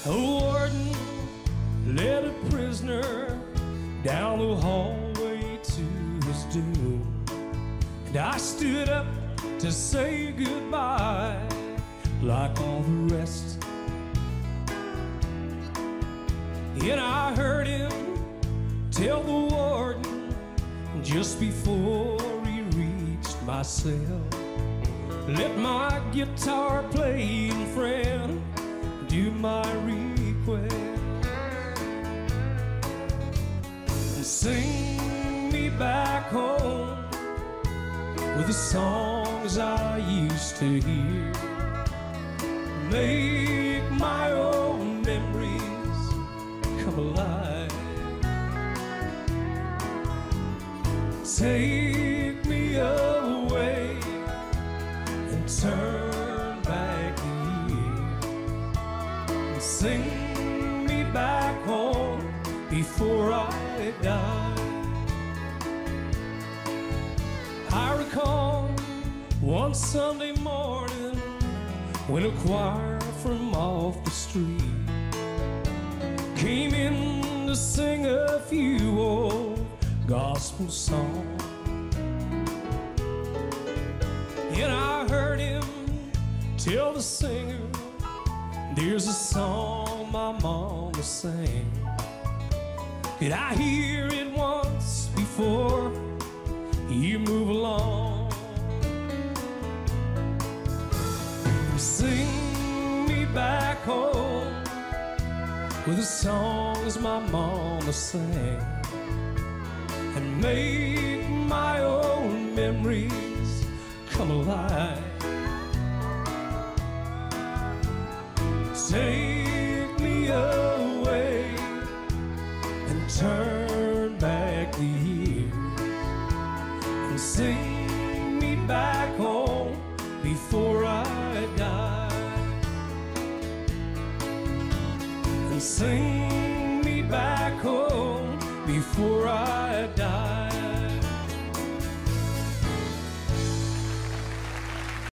A warden led a prisoner down the hallway to his doom, and I stood up to say goodbye like all the rest. And I heard him tell the warden just before he reached my cell, let my guitar playing friend do my request and sing me back home with the songs I used to hear. Make my old memories come alive. Take me away and turn back the year and sing me back home before I die. I recall one Sunday morning when a choir from off the street came in to sing a few old gospel songs. And I heard him tell the singer, there's a song my mama sang. Did I hear it once before you move along? Sing me back home with the songs my mama sang, and make my own memories come alive. Take me away and turn back the years and sing me back home before I die. And sing me back home before I